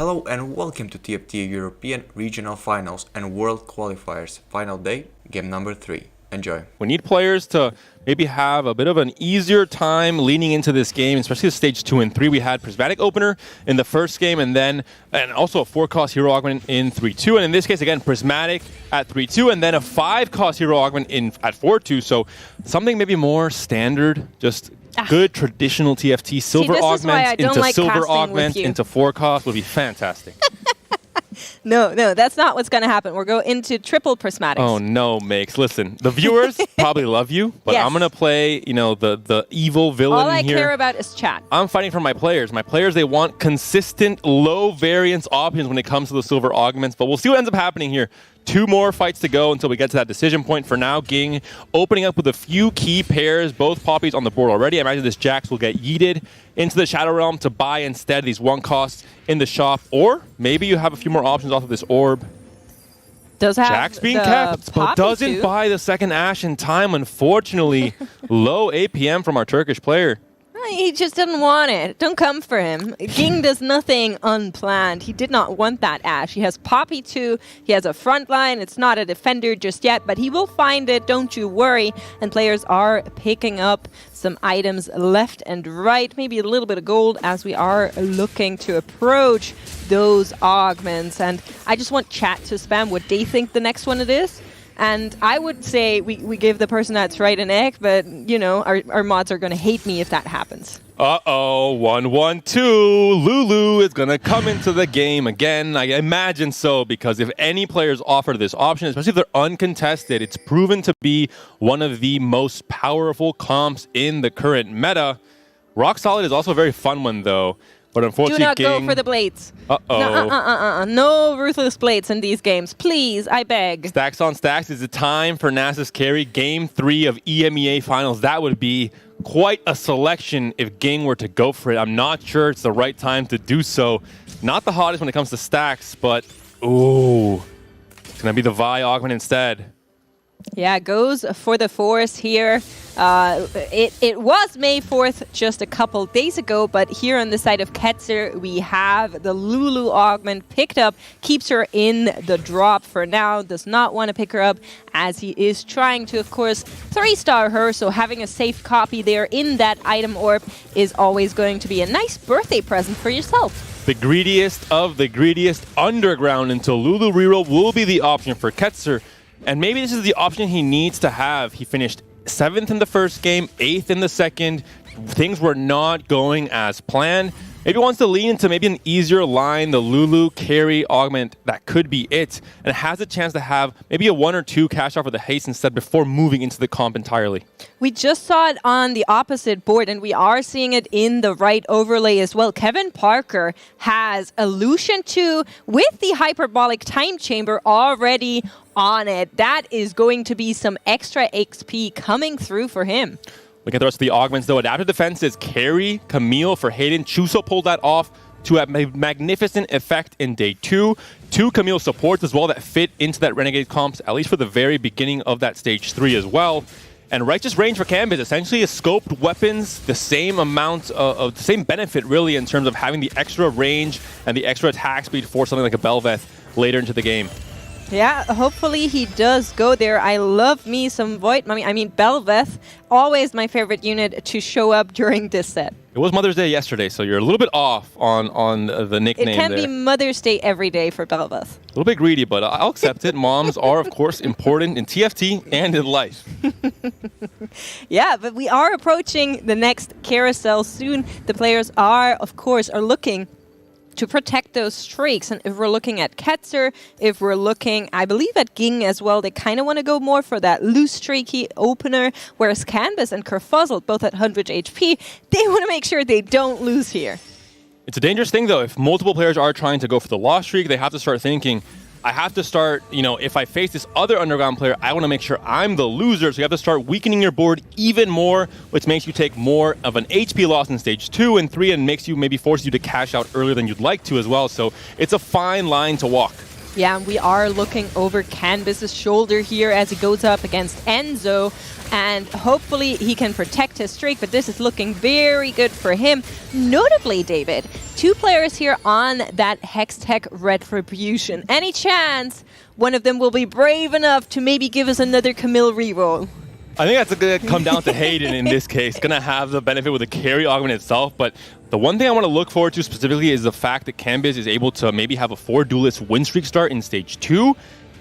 Hello and welcome to TFT European Regional Finals and World Qualifiers. Final day, game number 3. Enjoy. We need players to maybe have a bit of an easier time leaning into this game, especially the stage 2 and 3. We had Prismatic Opener in the first game and also a 4-cost Hero Augment in 3-2. And in this case, again, Prismatic at 3-2 and then a 5-cost Hero Augment at 4-2. So something maybe more standard, just good traditional TFT. Silver Augment into Silver Augment into 4-cost would be fantastic. No, that's not what's going to happen. We're going into triple prismatics. Oh, no, Makes. Listen, the viewers probably love you, but yes. I'm going to play, the evil villain here. All I care about is chat. I'm fighting for my players. My players, they want consistent, low variance options when it comes to the silver augments, but we'll see what ends up happening here. 2 more fights to go until we get to that decision point. For now, Ging opening up with a few key pairs, both poppies on the board already. I imagine this Jax will get yeeted into the Shadow Realm to buy instead these 1-costs in the shop, or maybe you have a few more options off of this orb. Does have Jax being kept, but doesn't buy the second Ash in time, unfortunately. Low APM from our Turkish player. He just doesn't want it. Don't come for him. Ging does nothing unplanned. He did not want that Ash. He has Poppy too. He has a front line. It's not a defender just yet, but he will find it. Don't you worry. And players are picking up some items left and right. Maybe a little bit of gold as we are looking to approach those augments. And I just want chat to spam what they think the next one it is. And I would say we give the person that's right an egg, but, our mods are going to hate me if that happens. Uh-oh, 1-1-2. Lulu is going to come into the game again. I imagine so, because if any players offer this option, especially if they're uncontested, it's proven to be one of the most powerful comps in the current meta. Rock Solid is also a very fun one, though. But unfortunately, do not go for the blades. No ruthless blades in these games. Please, I beg. Stacks on stacks. Is it time for Nasus carry game 3 of EMEA finals? That would be quite a selection if Ging were to go for it. I'm not sure it's the right time to do so. Not the hottest when it comes to stacks, but ooh, it's gonna be the Vi augment instead. Yeah, goes for the Force here. It was May 4th just a couple days ago, but here on the side of Ketzer, we have the Lulu augment picked up, keeps her in the drop for now, does not want to pick her up as he is trying to, of course, 3-star her, so having a safe copy there in that item orb is always going to be a nice birthday present for yourself. The greediest of the greediest underground until Lulu reroll will be the option for Ketzer. And maybe this is the option he needs to have. He finished 7th in the first game, 8th in the second. Things were not going as planned. Maybe wants to lean into maybe an easier line, the Lulu carry augment. That could be it. And has a chance to have maybe a 1 or 2 cash off of the haste instead before moving into the comp entirely. We just saw it on the opposite board, and we are seeing it in the right overlay as well. Kevin Parker has Illusion 2 with the Hyperbolic Time Chamber already on it. That is going to be some extra XP coming through for him. Look at the rest of the augments, though. Adaptive Defense is Carry, Camille for Hayden. Chuso pulled that off to a magnificent effect in day 2. 2 Camille supports as well that fit into that Renegade comps, at least for the very beginning of that stage 3 as well. And Righteous Range for Canvas, essentially is scoped weapons, the same amount of the same benefit really in terms of having the extra range and the extra attack speed for something like a Belveth later into the game. Yeah, hopefully he does go there. I love me some Void Mummy. I mean, Belveth, always my favorite unit to show up during this set. It was Mother's Day yesterday, so you're a little bit off on the nickname there. It can be Mother's Day every day for Belveth. A little bit greedy, but I'll accept it. Moms are, of course, important in TFT and in life. Yeah, but we are approaching the next carousel soon. The players are looking to protect those streaks. And if we're looking at Ketzer, if we're looking, I believe, at Ging as well, they kind of want to go more for that loose streaky opener, whereas Canvas and Kerfuzzle, both at 100 HP, they want to make sure they don't lose here. It's a dangerous thing, though. If multiple players are trying to go for the loss streak, they have to start thinking, I have to start, if I face this other underground player, I want to make sure I'm the loser. So you have to start weakening your board even more, which makes you take more of an HP loss in stage 2 and 3 and makes you maybe force you to cash out earlier than you'd like to as well. So it's a fine line to walk. Yeah, and we are looking over Canvas's shoulder here as he goes up against Enzo. And hopefully he can protect his streak, but this is looking very good for him. Notably, David, 2 players here on that Hextech Retribution. Any chance one of them will be brave enough to maybe give us another Camille reroll? I think that's going to come down to Hayden in this case. Going to have the benefit with the carry augment itself, but the one thing I want to look forward to specifically is the fact that Canvas is able to maybe have a 4 duelist win streak start in stage 2.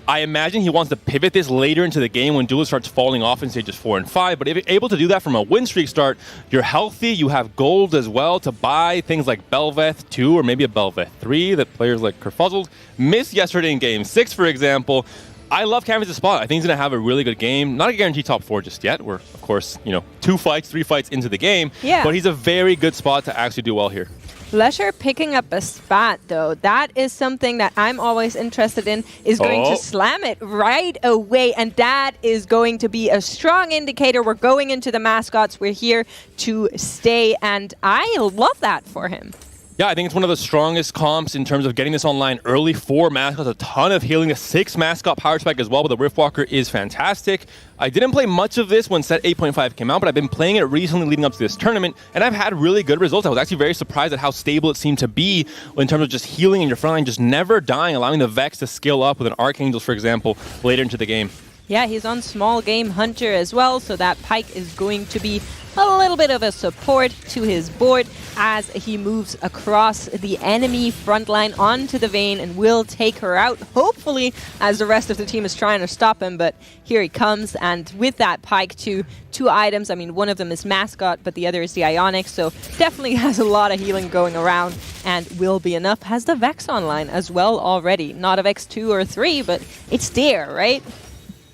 I imagine he wants to pivot this later into the game when duelist starts falling off in stages 4 and 5, but if you're able to do that from a win streak start, you're healthy, you have gold as well to buy things like Belveth 2 or maybe a Belveth 3 that players like Kerfuzzled missed yesterday in game 6, for example. I love Canvas' spot. I think he's going to have a really good game. Not a guaranteed top 4 just yet. We're, of course, 2 fights, 3 fights into the game. Yeah. But he's a very good spot to actually do well here. Lesher picking up a spot, though, that is something that I'm always interested in, is going to slam it right away, and that is going to be a strong indicator. We're going into the mascots. We're here to stay, and I love that for him. Yeah, I think it's one of the strongest comps in terms of getting this online early. 4 mascots, a ton of healing, a 6 mascot power spike as well, but the Riftwalker is fantastic. I didn't play much of this when set 8.5 came out, but I've been playing it recently leading up to this tournament, and I've had really good results. I was actually very surprised at how stable it seemed to be in terms of just healing in your frontline, just never dying, allowing the Vex to scale up with an Archangel, for example, later into the game. Yeah, he's on small game Hunter as well, so that Pike is going to be a little bit of a support to his board as he moves across the enemy front line onto the Vayne and will take her out, hopefully, as the rest of the team is trying to stop him. But here he comes, and with that Pike, 2 items. I mean, one of them is Mascot, but the other is the Ionic, so definitely has a lot of healing going around and will be enough. Has the Vex online as well already. Not a Vex 2 or 3, but it's there, right?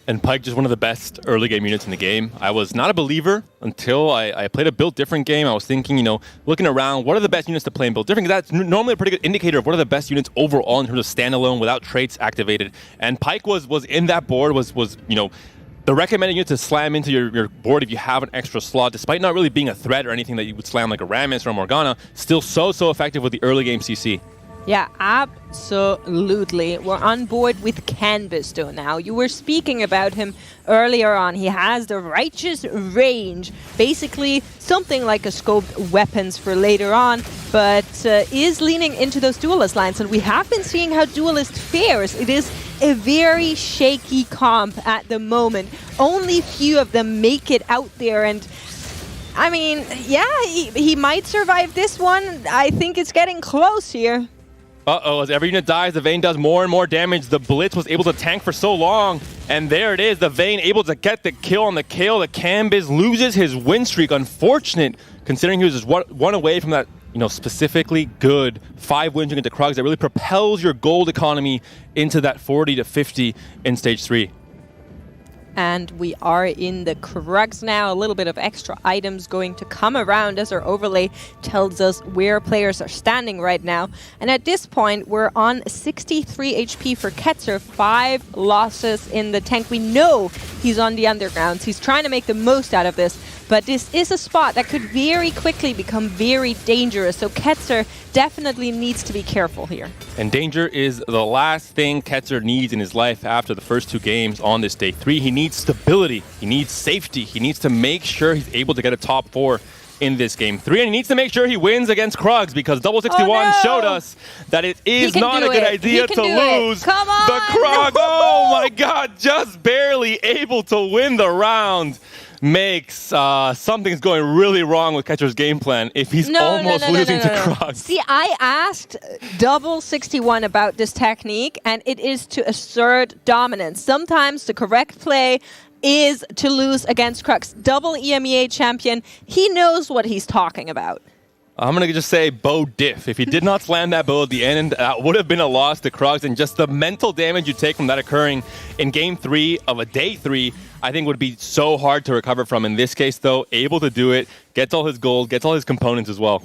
And Pike, just one of the best early game units in the game. I was not a believer until I played a build different game. I was thinking, looking around, what are the best units to play in build different? Because that's normally a pretty good indicator of what are the best units overall in terms of standalone without traits activated. And Pike was in that board, was the recommended unit to slam into your board if you have an extra slot, despite not really being a threat or anything that you would slam like a Rammus or a Morgana. Still so effective with the early game CC. Yeah, absolutely. We're on board with Canvas, though, now. You were speaking about him earlier on. He has the righteous range, basically something like a scoped weapons for later on, but is leaning into those duelist lines. And we have been seeing how duelist fares. It is a very shaky comp at the moment. Only few of them make it out there, and I mean, yeah, he might survive this one. I think it's getting close here. Uh-oh, as every unit dies, the Vayne does more and more damage. The Blitz was able to tank for so long, and there it is, the Vayne able to get the kill on the Kayle. The Canvas loses his win streak. Unfortunate, considering he was just one away from that, specifically good 5 wins against the Krugs that really propels your gold economy into that 40 to 50 in stage 3. And we are in the Krugs now. A little bit of extra items going to come around as our overlay tells us where players are standing right now. And at this point, we're on 63 HP for Ketzer, 5 losses in the tank. We know he's on the undergrounds. He's trying to make the most out of this. But this is a spot that could very quickly become very dangerous. So Ketzer definitely needs to be careful here. And danger is the last thing Ketzer needs in his life after the first 2 games on this day 3. He needs stability. He needs safety. He needs to make sure he's able to get a top 4 in this game 3. And he needs to make sure he wins against Krugs, because Double 61 showed us that it is not a good idea to lose the Krug. No! Oh my God, just barely able to win the round. Makes something's going really wrong with Ketcher's game plan if he's almost losing to Krugs. See, I asked Double 61 about this technique, and it is to assert dominance. Sometimes the correct play is to lose against Krugs. Double EMEA champion, he knows what he's talking about. I'm going to just say bow diff. If he did not slam that bow at the end, that would have been a loss to Krugs, and just the mental damage you take from that occurring in game 3 of a day 3, I think would be so hard to recover from. In this case, though, able to do it, gets all his gold, gets all his components as well.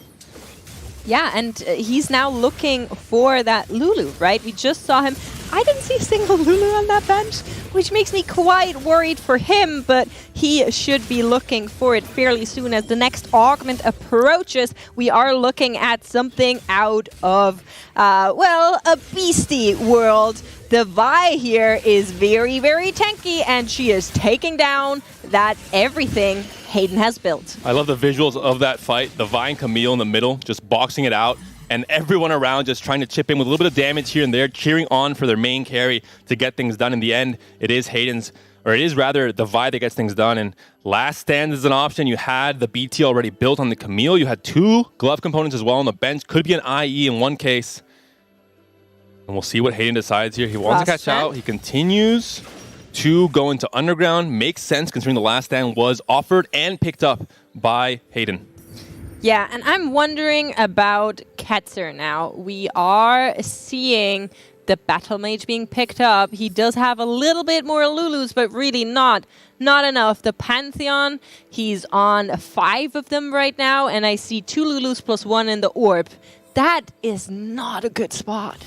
Yeah, and he's now looking for that Lulu, right? We just saw him I didn't see a single Lulu on that bench, which makes me quite worried for him, but he should be looking for it fairly soon as the next augment approaches. We are looking at something out of, a beastie world. The Vi here is very, very tanky, and she is taking down that everything Hayden has built. I love the visuals of that fight. The Vi and Camille in the middle, just boxing it out, and everyone around just trying to chip in with a little bit of damage here and there, cheering on for their main carry to get things done. In the end, it is the Vi that gets things done. And last stand is an option. You had the BT already built on the Camille. You had 2 glove components as well on the bench. Could be an IE in one case. And we'll see what Hayden decides here. He wants to catch out. He continues to go into underground. Makes sense considering the last stand was offered and picked up by Hayden. Yeah, and I'm wondering about Ketzer now. We are seeing the Battle Mage being picked up. He does have a little bit more Lulus, but really not enough. The Pantheon, he's on 5 of them right now, and I see 2 Lulus plus 1 in the Orb. That is not a good spot.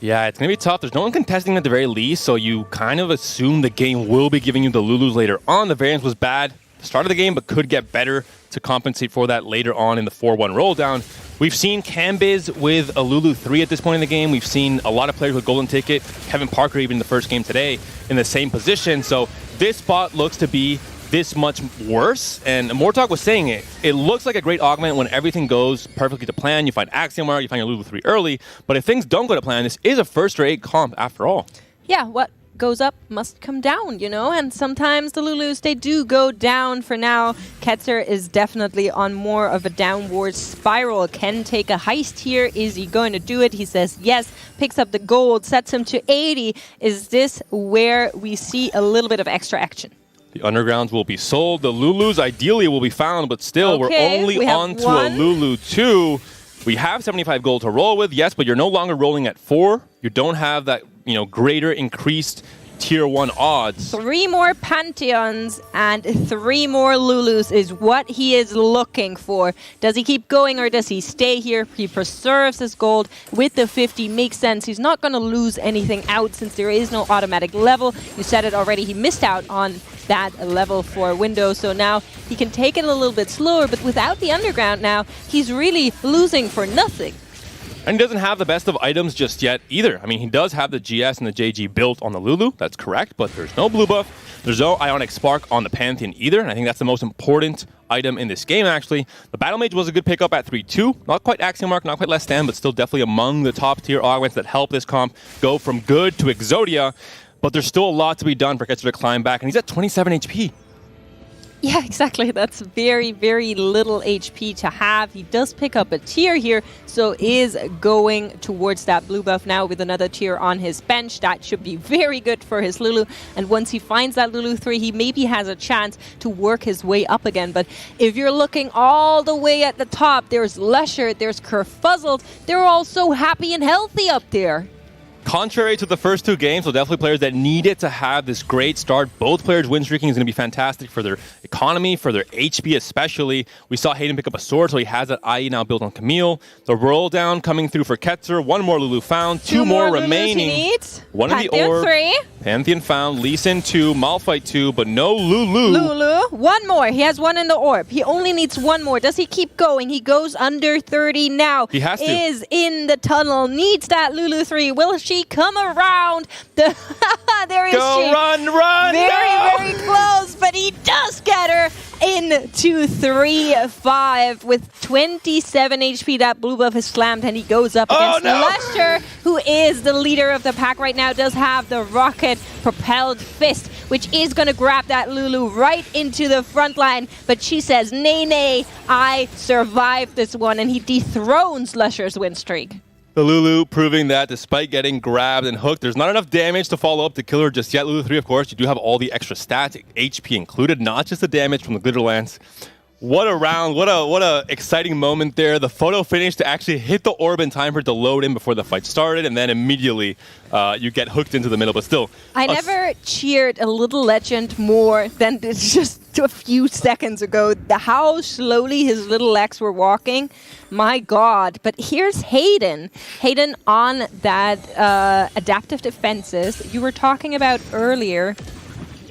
Yeah, it's going to be tough. There's no one contesting at the very least, so you kind of assume the game will be giving you the Lulus later on. The variance was bad at the start of the game, but could get better to compensate for that later on in the 4-1 roll down. We've seen Cambiz with a Lulu 3 at this point in the game. We've seen a lot of players with Golden Ticket. Kevin Parker even in the first game today in the same position. So this spot looks to be this much worse. And Mortalk was saying it looks like a great augment when everything goes perfectly to plan. You find Axiom Art, you find your Lulu 3 early. But if things don't go to plan, this is a first-rate comp after all. Yeah, what goes up must come down, and sometimes the Lulus, they do go down. For now, Ketzer is definitely on more of a downward spiral. Can take a heist here. Is he going to do it? He says yes, picks up the gold, sets him to 80. Is this where we see a little bit of extra action? The undergrounds will be sold. The Lulus ideally will be found, but still, we're only on to a Lulu 2. We have 75 gold to roll with, yes, but you're no longer rolling at 4. You don't have that, greater increased tier 1 odds. 3 more Pantheons and 3 more Lulus is what he is looking for. Does he keep going or does he stay here? He preserves his gold with the 50. Makes sense. He's not going to lose anything out since there is no automatic level. You said it already. He missed out on that level 4 window. So now he can take it a little bit slower, but without the underground now, he's really losing for nothing. And he doesn't have the best of items just yet either. I mean, he does have the GS and the JG built on the Lulu. That's correct, but there's no blue buff. There's no Ionic Spark on the Pantheon either, and I think that's the most important item in this game, actually. The Battle Mage was a good pickup at 3-2. Not quite Axiom Mark, not quite Less Than, but still definitely among the top-tier augments that help this comp go from good to Exodia. But there's still a lot to be done for Ketzer to climb back, and he's at 27 HP. Yeah, exactly. That's very, very little HP to have. He does pick up a tier here, so is going towards that blue buff now with another tier on his bench. That should be very good for his Lulu. And once he finds that Lulu 3, he maybe has a chance to work his way up again. But if you're looking all the way at the top, there's Lesher, there's Kerfuzzled. They're all so happy and healthy up there. Contrary to the first 2 games, so definitely players that needed to have this great start. Both players' win streaking is going to be fantastic for their economy, for their HP especially. We saw Hayden pick up a sword, so he has that IE now built on Camille. The roll down coming through for Ketzer. 1 more Lulu found. 2 more remaining. 1 in the orb. 3. Pantheon found. Lee Sin 2. Malphite 2, but no Lulu. Lulu. 1 more. He has 1 in the orb. He only needs 1 more. Does he keep going? He goes under 30 now. He has to. Is in the tunnel. Needs that Lulu 3. Will she come around? There is Go, she. run! Very close, but he does get her into 3-5 with 27 HP. That blue buff is slammed, and he goes up against Lesher, who is the leader of the pack right now, does have the rocket-propelled fist, which is going to grab that Lulu right into the front line. But she says, nay, I survived this one, and he dethrones Lesher's win streak. The Lulu proving that despite getting grabbed and hooked, there's not enough damage to follow up the killer just yet. Lulu 3, of course, you do have all the extra stats, HP included, not just the damage from the Glitter Lance. What a round. What a exciting moment there. The photo finish to actually hit the orb in time for it to load in before the fight started, and then immediately you get hooked into the middle. But still, I never cheered a little legend more than just a few seconds ago. How slowly his little legs were walking. My God. But here's Hayden. Hayden on that adaptive defenses you were talking about earlier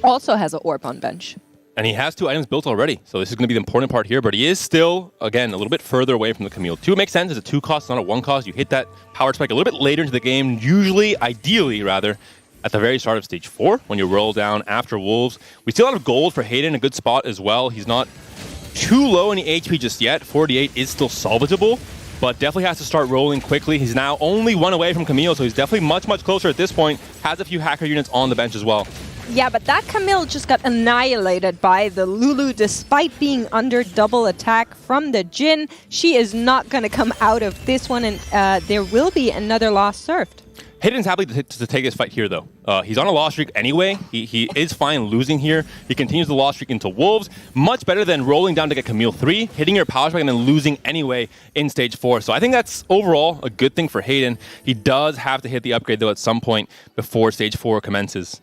also has an orb on bench. And he has 2 items built already, so this is going to be the important part here, but he is still, again, a little bit further away from the Camille. 2 makes sense. It's a 2 cost, not a 1 cost. You hit that power spike a little bit later into the game, usually, ideally, rather, at the very start of stage 4, when you roll down after Wolves. We see a lot of gold for Hayden, a good spot as well. He's not too low in the HP just yet. 48 is still salvageable, but definitely has to start rolling quickly. He's now only 1 away from Camille, so he's definitely much, much closer at this point. Has a few hacker units on the bench as well. Yeah, but that Camille just got annihilated by the Lulu despite being under double attack from the Jhin. She is not going to come out of this one, and there will be another loss served. Hayden's happy to take this fight here, though. He's on a loss streak anyway. He is fine losing here. He continues the loss streak into Wolves. Much better than rolling down to get Camille 3, hitting your power spike, and then losing anyway in stage 4. So I think that's overall a good thing for Hayden. He does have to hit the upgrade, though, at some point before stage 4 commences.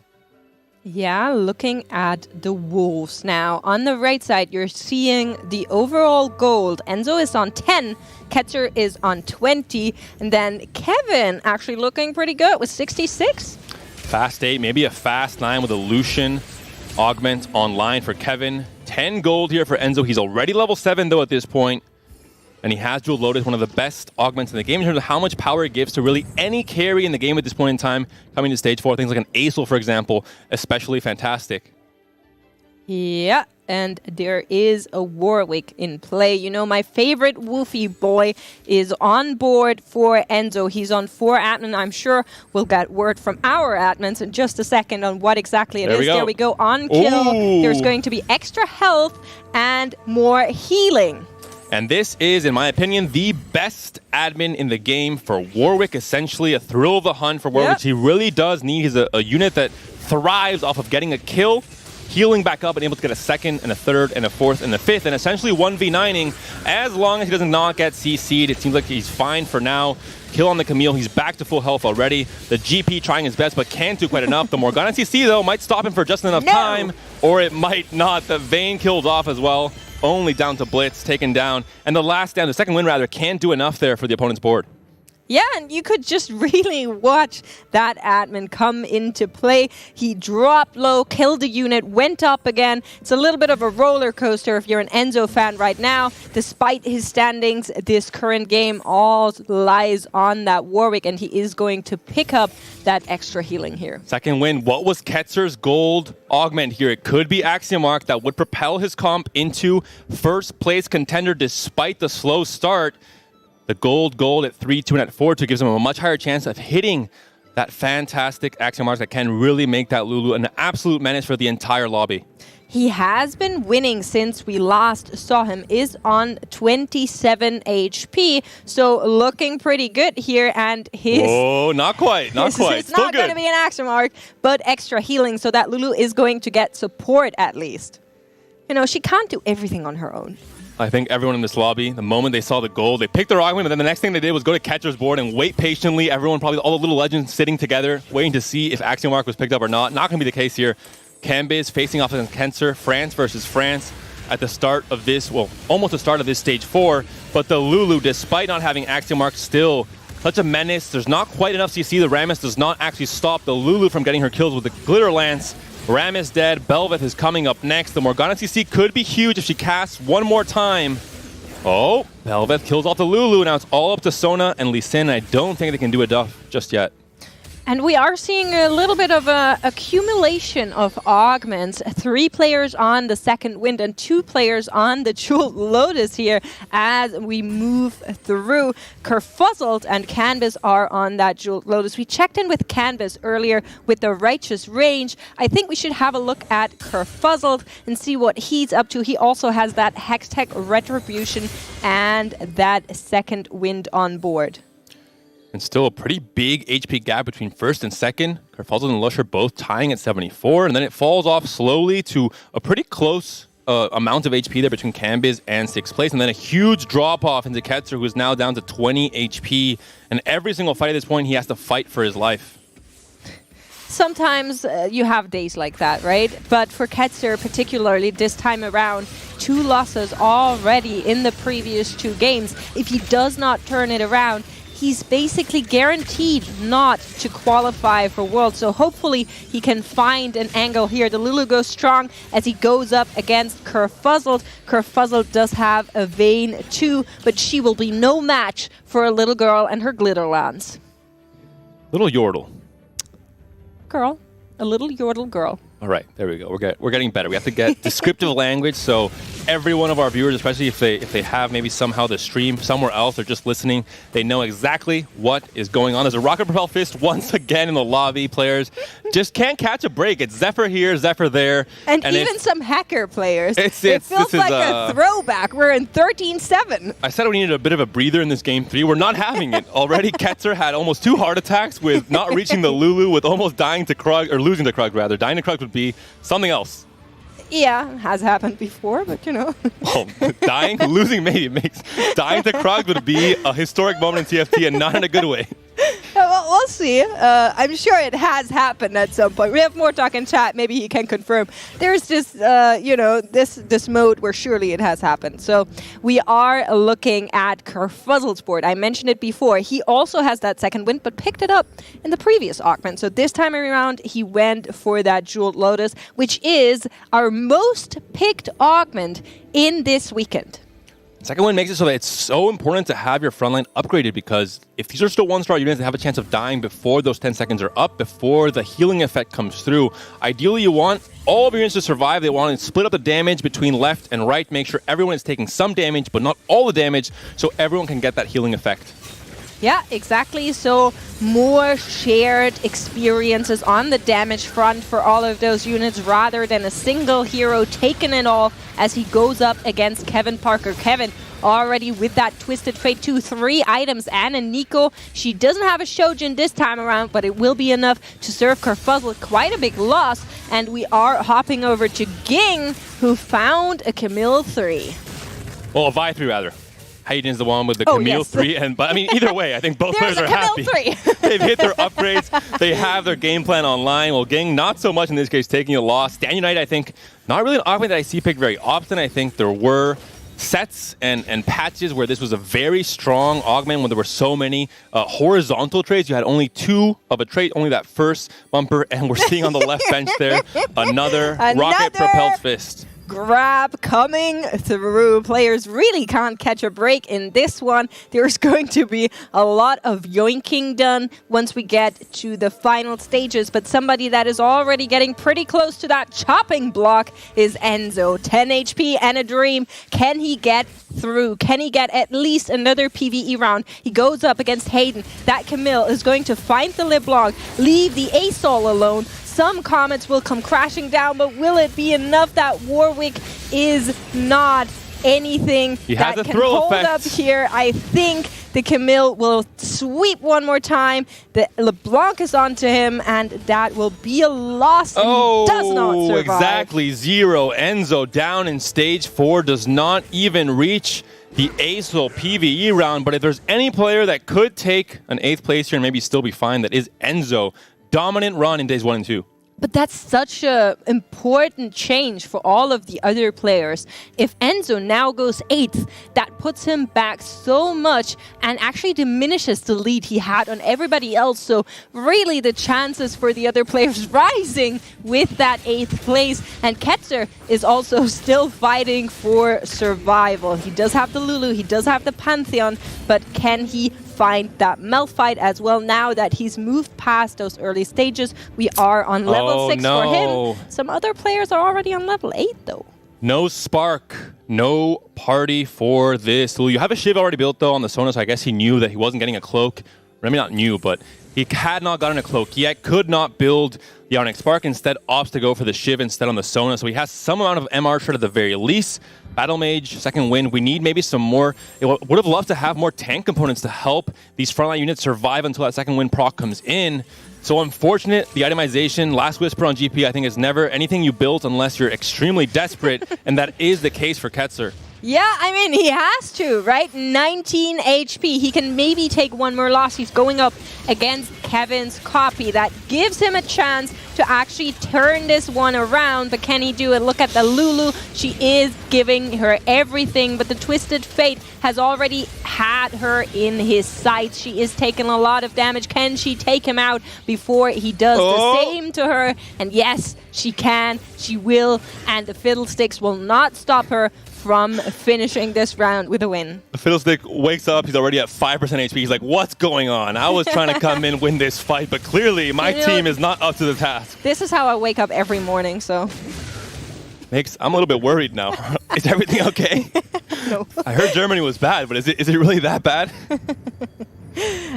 Yeah, looking at the Wolves now. On the right side, you're seeing the overall gold. Enzo is on 10, Ketzer is on 20, and then Kevin actually looking pretty good with 66. Fast 8, maybe a fast 9 with a Lucian augment online for Kevin. 10 gold here for Enzo. He's already level 7, though, at this point. And he has Jewel Lotus, one of the best augments in the game in terms of how much power it gives to really any carry in the game at this point in time. Coming to stage 4, things like an Acel, for example, especially fantastic. Yeah, and there is a Warwick in play. You know, my favorite Wolfie boy is on board for Enzo. He's on 4 admin. I'm sure we'll get word from our admins in just a second on what exactly it is. There we go. On kill. Ooh. There's going to be extra health and more healing. And this is, in my opinion, the best admin in the game for Warwick. Essentially a thrill of the hunt for Warwick. Yep. He really does need. He's a unit that thrives off of getting a kill, healing back up, and able to get a second and a third and a fourth and a fifth, and essentially 1v9ing as long as he does not get CC'd. It seems like he's fine for now. Kill on the Camille. He's back to full health already. The GP trying his best, but can't do quite enough. The Morgana CC, though, might stop him for just enough time, or it might not. The Vayne kills off as well. Only down to Blitz, taken down. And the second win rather, can't do enough there for the opponent's board. Yeah, and you could just really watch that admin come into play. He dropped low, killed a unit, went up again. It's a little bit of a roller coaster if you're an Enzo fan right now. Despite his standings, this current game all lies on that Warwick, and he is going to pick up that extra healing here. Second win. What was Ketzer's gold augment here? It could be Axiomarch that would propel his comp into first place contender despite the slow start. The gold at 3-2 and at 4-2 gives him a much higher chance of hitting that fantastic Axiomarch that can really make that Lulu an absolute menace for the entire lobby. He has been winning since we last saw him, is on 27 HP, so looking pretty good here, and his... Oh, not quite. It's not going to be an Axiomarch, but extra healing, so that Lulu is going to get support at least. You know, she can't do everything on her own. I think everyone in this lobby, the moment they saw the gold, they picked their augment, and then the next thing they did was go to Ketcher's board and wait patiently. Everyone, probably all the little legends sitting together, waiting to see if Axiomarch was picked up or not. Not going to be the case here. Cambiz facing off against Ketzer, France versus France at the start of this, well, almost the start of this stage 4. But the Lulu, despite not having Axiomarch, still such a menace. There's not quite enough CC. The Rammus does not actually stop the Lulu from getting her kills with the Glitter Lance. Ram is dead. Belveth is coming up next. The Morgana CC could be huge if she casts one more time. Oh, Belveth kills off the Lulu. Now it's all up to Sona and Lee Sin. I don't think they can do enough just yet. And we are seeing a little bit of a accumulation of augments. 3 players on the second wind and 2 players on the Jewel Lotus here as we move through. Kerfuzzled and Canvas are on that Jewel Lotus. We checked in with Canvas earlier with the Righteous Range. I think we should have a look at Kerfuzzled and see what he's up to. He also has that Hextech Retribution and that second wind on board. And still a pretty big HP gap between first and second. Kerfuzzled and Lush are both tying at 74, and then it falls off slowly to a pretty close amount of HP there between Cambiz and 6th place, and then a huge drop-off into Ketzer, who's now down to 20 HP. And every single fight at this point, he has to fight for his life. Sometimes you have days like that, right? But for Ketzer, particularly this time around, 2 losses already in the previous 2 games. If he does not turn it around, he's basically guaranteed not to qualify for Worlds. So hopefully he can find an angle here. The Lulu goes strong as he goes up against Kerfuzzled. Kerfuzzled does have a Vayne too, but she will be no match for a little girl and her Glitterlands. Little Yordle. Girl. A little Yordle girl. All right, there we go. We're getting better. We have to get descriptive language, so every one of our viewers, especially if they have maybe somehow the stream somewhere else or just listening, they know exactly what is going on. There's a rocket propel fist once again in the lobby. Players just can't catch a break. It's Zephyr here, Zephyr there, and even some hacker players. It feels this like is a throwback. We're in 13-7. I said we needed a bit of a breather in this game 3. We're not having it. Already Ketzer had almost 2 heart attacks with not reaching the Lulu, with almost dying to Krug, or losing to Krug rather. Dying to Krug would be something else. Yeah, has happened before, but you know. Well, losing maybe makes dying to Krug would be a historic moment in TFT and not in a good way. Well, we'll see. I'm sure it has happened at some point. We have more talk in chat. Maybe he can confirm. There's just, this mode where surely it has happened. So we are looking at Kerfuzzled's board. I mentioned it before. He also has that second win, but picked it up in the previous augment. So this time around, he went for that Jeweled Lotus, which is our most picked augment in this weekend. Second win makes it so that it's so important to have your frontline upgraded, because if these are still 1-star units that have a chance of dying before those 10 seconds are up, before the healing effect comes through, ideally you want all of your units to survive. They want to split up the damage between left and right, make sure everyone is taking some damage, but not all the damage, so everyone can get that healing effect. Yeah, exactly. So more shared experiences on the damage front for all of those units rather than a single hero taking it all as he goes up against Kevin Parker. Kevin already with that Twisted Fate 2, 3 items and a Nico. She doesn't have a Shojin this time around, but it will be enough to serve Kerfuzzle. Quite a big loss. And we are hopping over to Ging, who found a Camille 3. Well, a Vi 3 rather. Hayden's the one with the Camille 3, but I mean, either way, I think both players are happy. They've hit their upgrades. They have their game plan online. Well, Ging, not so much in this case, taking a loss. Dan Unite, I think, not really an augment that I see picked very often. I think there were sets and patches where this was a very strong augment when there were so many horizontal trades. You had only 2 of a trait, only that first bumper, and we're seeing on the left bench there another rocket-propelled fist. Grab coming through. Players really can't catch a break in this one. There's going to be a lot of yoinking done once we get to the final stages, but somebody that is already getting pretty close to that chopping block is Enzo. 10 HP and a dream. Can he get through? Can he get at least another PvE round? He goes up against Hayden. That Camille is going to find the LeBlanc, leave the Asol alone. Some comets will come crashing down, but will it be enough? That Warwick is not anything that can hold up here. I think the Camille will sweep one more time. The LeBlanc is onto him, and that will be a loss. And he does not survive. Exactly. 0. Enzo down in stage 4, does not even reach the Asol PvE round. But if there's any player that could take an 8th place here and maybe still be fine, that is Enzo. Dominant run in days 1 and 2. But that's such an important change for all of the other players. If Enzo now goes 8th, that puts him back so much and actually diminishes the lead he had on everybody else. So really the chances for the other players rising with that 8th place. And Ketzer is also still fighting for survival. He does have the Lulu, he does have the Pantheon, but can he find that Malphite as well? Now that he's moved past those early stages, we are on level 6 for him. Some other players are already on level 8 though. No spark, no party for this. You have a Shiv already built though on the Sona, so I guess he knew that he wasn't getting a cloak. I mean, not knew, but he had not gotten a cloak yet, could not build the Onyx Spark, instead opts to go for the Shiv instead on the Sona, so he has some amount of MR shred at the very least. Battle Mage, second win. We need maybe some more. Would have loved to have more tank components to help these frontline units survive until that second win proc comes in. So unfortunate, the itemization, last whisper on GP, I think is never anything you build unless you're extremely desperate, and that is the case for Ketzer. Yeah, I mean, he has to, right? 19 HP. He can maybe take one more loss. He's going up against Kevin's copy. That gives him a chance to actually turn this one around. But can he do it? Look at the Lulu. She is giving her everything, but the Twisted Fate has already had her in his sights. She is taking a lot of damage. Can she take him out before he does the same to her? And yes, she can. She will. And the Fiddlesticks will not stop her from finishing this round with a win. The Fiddlestick wakes up, he's already at 5% HP. He's like, what's going on? I was trying to come in, win this fight, but clearly my team is not up to the task. This is how I wake up every morning, so. I'm a little bit worried now. Is everything okay? No. I heard Germany was bad, but is it really that bad?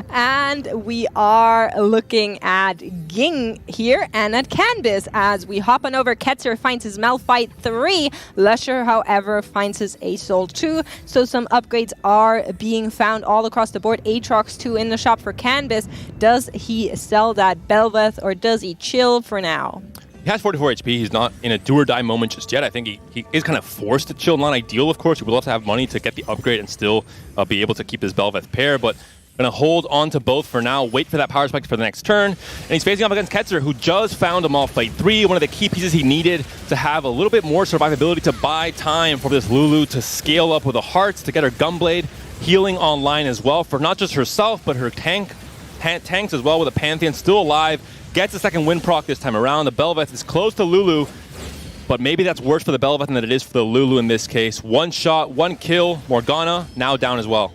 And we are looking at Ging here and at Canvas as we hop on over. Ketzer finds his Malphite 3. Lusher, however, finds his Asol 2. So some upgrades are being found all across the board. Aatrox 2 in the shop for Canvas. Does he sell that Belveth or does he chill for now? He has 44 HP. He's not in a do-or-die moment just yet. I think he is kind of forced to chill. Not ideal, of course. He would love to have money to get the upgrade and still be able to keep his Belveth pair, but going to hold on to both for now, wait for that power spike for the next turn. And he's facing off against Ketzer, who just found a Malphite 3, one of the key pieces he needed to have a little bit more survivability, to buy time for this Lulu to scale up with the hearts, to get her Gunblade healing online as well, for not just herself, but her tanks as well, with a Pantheon still alive. Gets a second win proc this time around. The Belveth is close to Lulu, but maybe that's worse for the Belveth than it is for the Lulu in this case. One shot, one kill. Morgana now down as well.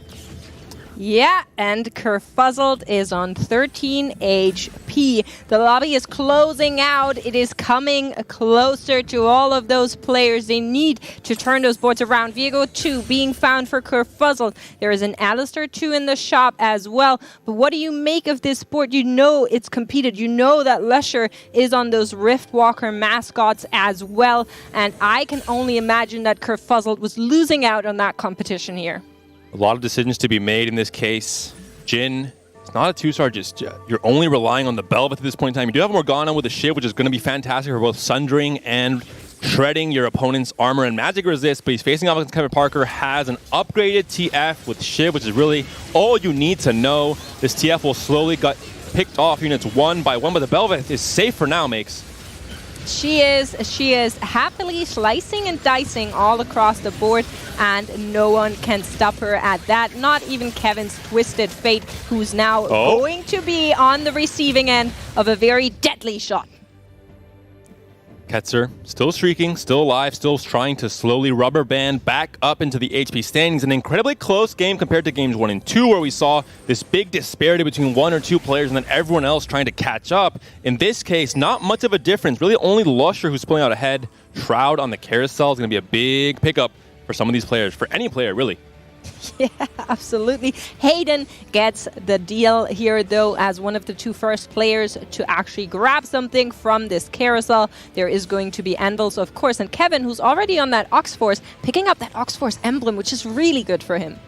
Yeah, and Kerfuzzled is on 13 HP. The lobby is closing out. It is coming closer to all of those players. They need to turn those boards around. Viego 2 being found for Kerfuzzled. There is an Alistair 2 in the shop as well. But what do you make of this board? You know it's competed. You know that Lusher is on those Riftwalker mascots as well. And I can only imagine that Kerfuzzled was losing out on that competition here. A lot of decisions to be made in this case. Jhin, it's not a 2-star just yet. You're only relying on the Belveth at this point in time. You do have Morgana with a shield, which is going to be fantastic for both sundering and shredding your opponent's armor and magic resist, but he's facing off against Kevin Parker, has an upgraded TF with Shiv, which is really all you need to know. This TF will slowly get picked off units one by one, but the Belveth is safe for now, Makes. She is happily slicing and dicing all across the board, and no one can stop her at that. Not even Kevin's Twisted Fate, who's now going to be on the receiving end of a very deadly shot. Ketzer still streaking, still alive, still trying to slowly rubber band back up into the HP standings. An incredibly close game compared to games 1 and 2, where we saw this big disparity between 1 or 2 players and then everyone else trying to catch up. In this case, not much of a difference. Really only Lusher who's pulling out ahead. Shroud on the carousel is going to be a big pickup for some of these players, for any player really. Yeah, absolutely. Hayden gets the deal here, though, as one of the 2 first players to actually grab something from this carousel. There is going to be Anvils, of course, and Kevin, who's already on that Oxforce, picking up that Oxforce emblem, which is really good for him.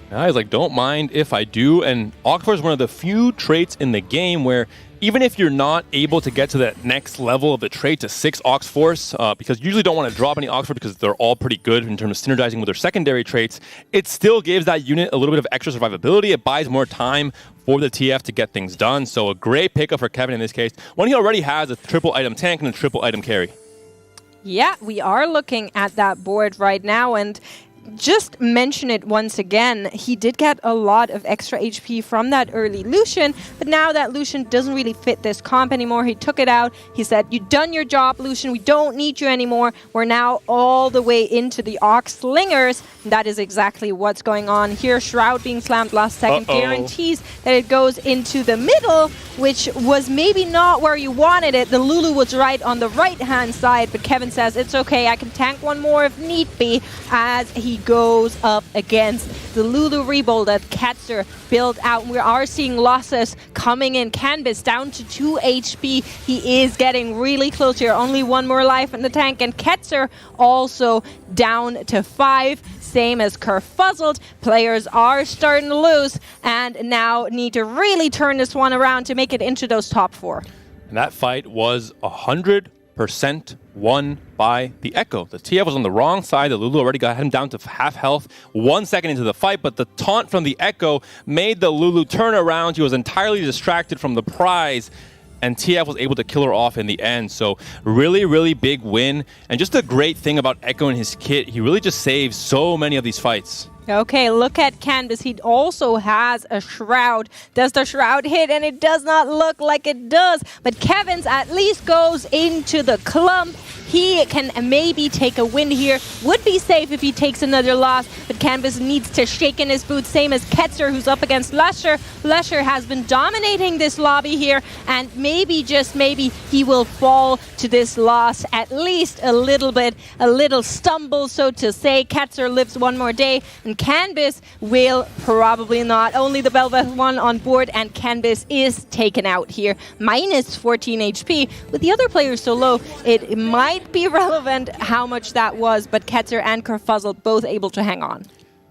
Yeah, he's like, don't mind if I do, and Oxforce is one of the few traits in the game where even if you're not able to get to that next level of the trait to 6 Oxforce, because you usually don't want to drop any Oxforce because they're all pretty good in terms of synergizing with their secondary traits, it still gives that unit a little bit of extra survivability. It buys more time for the TF to get things done. So a great pickup for Kevin in this case, when he already has a triple item tank and a triple item carry. Yeah, we are looking at that board right now, and just mention it once again, he did get a lot of extra HP from that early Lucian, but now that Lucian doesn't really fit this comp anymore. He took it out. He said, you've done your job, Lucian. We don't need you anymore. We're now all the way into the Ox Slingers. That is exactly what's going on here. Shroud being slammed last second guarantees that it goes into the middle, which was maybe not where you wanted it. The Lulu was right on the right-hand side, but Kevin says, it's okay. I can tank one more if need be, as he goes up against the Lulu Rebuild that Ketzer built out. We are seeing losses coming in. Canvas down to 2 HP. He is getting really close here. Only one more life in the tank. And Ketzer also down to 5. Same as Kerfuzzled. Players are starting to lose and now need to really turn this one around to make it into those top 4. And that fight was 100% won by the Echo. The TF was on the wrong side. The Lulu already got him down to half health 1 second into the fight, but the taunt from the Echo made the Lulu turn around. She was entirely distracted from the prize, and TF was able to kill her off in the end. So really, really big win. And just the great thing about Echo and his kit, he really just saves so many of these fights. Okay, look at Canvas. He also has a Shroud. Does the Shroud hit? And it does not look like it does. But Kevin's at least goes into the clump. He can maybe take a win here. Would be safe if he takes another loss, but Canvas needs to shake in his boots, same as Ketzer, who's up against Lusher. Lusher has been dominating this lobby here, and maybe, just maybe, he will fall to this loss at least a little bit, a little stumble, so to say. Ketzer lives one more day, and Canvas will probably not. Only the Velvet one on board, and Canvas is taken out here. Minus 14 HP. With the other players so low, it might be relevant how much that was, but Ketzer and Kerfuzzle both able to hang on.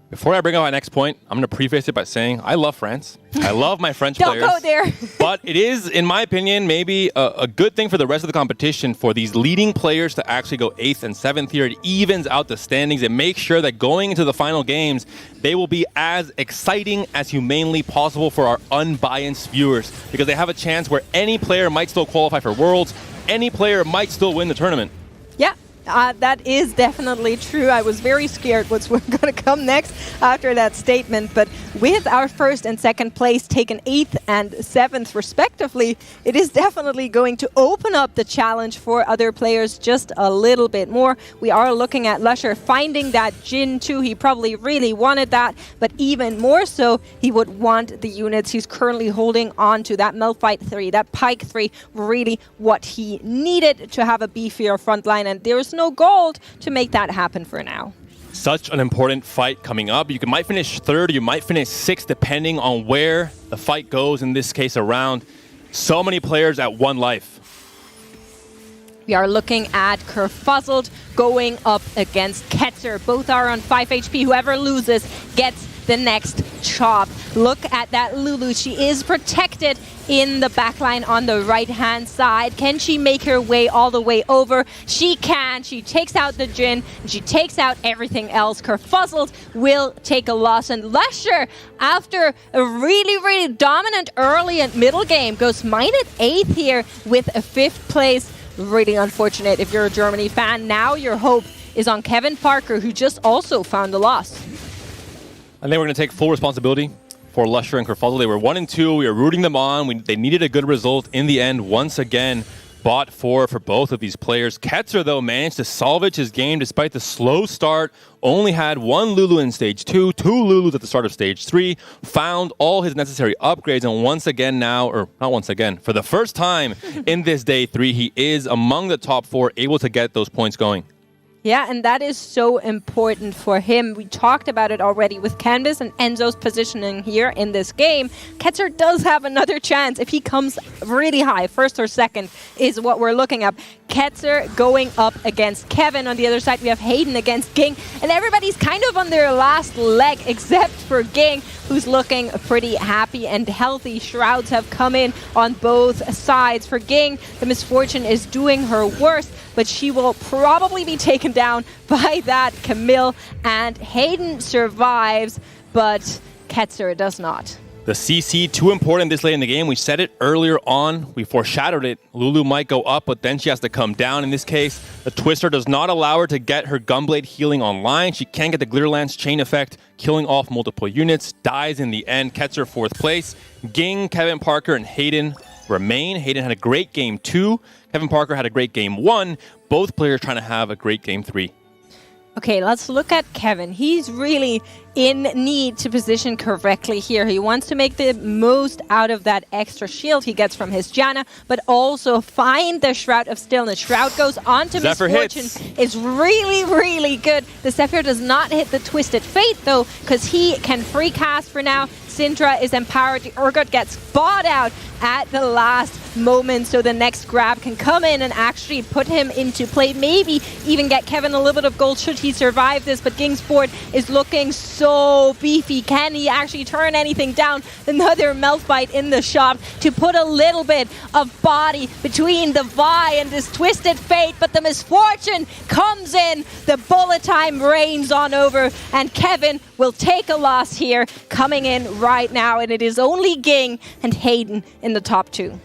Before I bring up my next point, I'm going to preface it by saying I love France. I love my French Don't players. go there. But it is, in my opinion, maybe a good thing for the rest of the competition for these leading players to actually go 8th and 7th here. It evens out the standings and makes sure that going into the final games, they will be as exciting as humanly possible for our unbiased viewers, because they have a chance where any player might still qualify for Worlds, any player might still win the tournament. Yeah. That is definitely true. I was very scared what's going to come next after that statement. But with our first and second place taken 8th and 7th respectively, it is definitely going to open up the challenge for other players just a little bit more. We are looking at Lusher finding that Jin too. He probably really wanted that, but even more so, he would want the units he's currently holding on to. That Melfight 3, that Pike 3, really what he needed to have a beefier front line, and there's no gold to make that happen for now. Such an important fight coming up. You might finish 3rd, you might finish 6th, depending on where the fight goes, in this case around. So many players at 1 life. We are looking at Kerfuzzled going up against Ketzer. Both are on 5 HP. Whoever loses gets the next chop. Look at that Lulu. She is protected in the backline on the right-hand side. Can she make her way all the way over? She can. She takes out the Jin, and she takes out everything else. Kerfuzzled will take a loss, and Lusher, after a really, really dominant early and middle game, goes minus 8th here with a 5th place. Really unfortunate if you're a Germany fan. Now your hope is on Kevin Parker, who just also found a loss. I think we're going to take full responsibility for Lusher and Kerfuzzle. They were 1 and 2. We were rooting them on. They needed a good result in the end. Once again, bought for both of these players. Ketzer, though, managed to salvage his game despite the slow start. Only had 1 Lulu in Stage 2, 2 Lulus at the start of Stage 3. Found all his necessary upgrades, and once again now, or not once again, for the first time in this Day 3, he is among the top 4, able to get those points going. Yeah, and that is so important for him. We talked about it already with Canvas and Enzo's positioning here in this game. Ketzer does have another chance if he comes really high. 1st or 2nd is what we're looking at. Ketzer going up against Kevin. On the other side, we have Hayden against Ging. And everybody's kind of on their last leg, except for Ging, who's looking pretty happy and healthy. Shrouds have come in on both sides. For Ging, the misfortune is doing her worst, but she will probably be taken down by that Camille, and Hayden survives, but Ketzer does not. The CC, too important this late in the game. We said it earlier on. We foreshadowed it. Lulu might go up, but then she has to come down. In this case, the Twister does not allow her to get her Gunblade healing online. She can't get the Glitter Lance chain effect, killing off multiple units. Dies in the end. Ketzer 4th place. Ging, Kevin Parker, and Hayden remain. Hayden had a great game 2. Kevin Parker had a great game 1. Both players trying to have a great game 3. Okay, let's look at Kevin. He's really in need to position correctly here. He wants to make the most out of that extra shield he gets from his Janna, but also find the Shroud of Stillness. Shroud goes onto Zephyr Misfortune. hits. Is really, really good. The Zephyr does not hit the Twisted Fate, though, because he can free cast for now. Syndra is empowered. The Urgot gets bought out at the last moment, so the next grab can come in and actually put him into play. Maybe even get Kevin a little bit of gold should he survive this, but Ging's board is looking so beefy. Can he actually turn anything down? Another Melt Bite in the shop to put a little bit of body between the Vi and this Twisted Fate, but the Misfortune comes in. The bullet time rains on over, and Kevin will take a loss here, coming in right now, and it is only Ging and Hayden in the top two.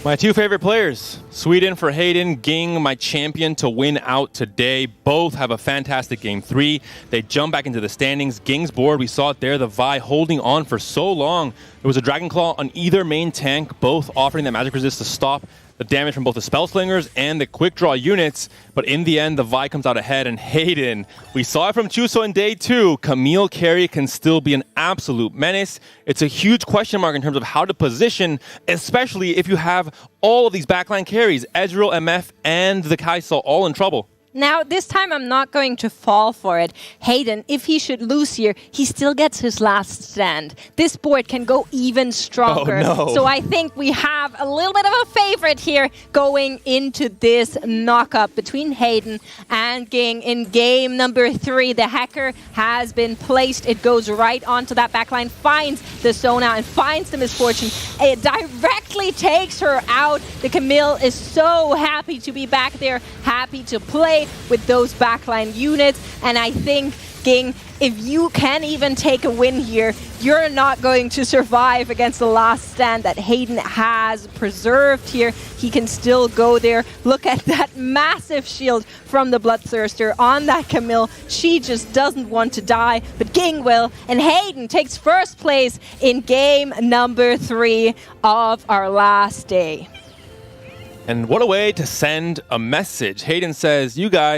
My two favorite players, Sweden for Hayden, Ging, my champion to win out today. Both have a fantastic game 3. They jump back into the standings. Ging's board, we saw it there, the Vi holding on for so long. There was a Dragon Claw on either main tank, both offering that magic resist to stop the damage from both the Spell Slingers and the Quick Draw units. But in the end, the Vi comes out ahead, and Hayden, we saw it from Chuso in day 2. Camille carry can still be an absolute menace. It's a huge question mark in terms of how to position, especially if you have all of these backline carries, Ezreal, MF, and the Kai'Sa all in trouble. Now, this time I'm not going to fall for it. Hayden, if he should lose here, he still gets his last stand. This board can go even stronger. Oh, no. So I think we have a little bit of a favorite here going into this knockup between Hayden and Ging. In game number 3, the hacker has been placed. It goes right onto that backline, finds the Sona and finds the Misfortune. It directly takes her out. The Camille is so happy to be back there, happy to play with those backline units, and I think, Ging, if you can even take a win here, you're not going to survive against the last stand that Hayden has preserved here. He can still go there. Look at that massive shield from the Bloodthirster on that Camille. She just doesn't want to die, but Ging will, and Hayden takes first place in game number 3 of our last day. And what a way to send a message. Hayden says, you guys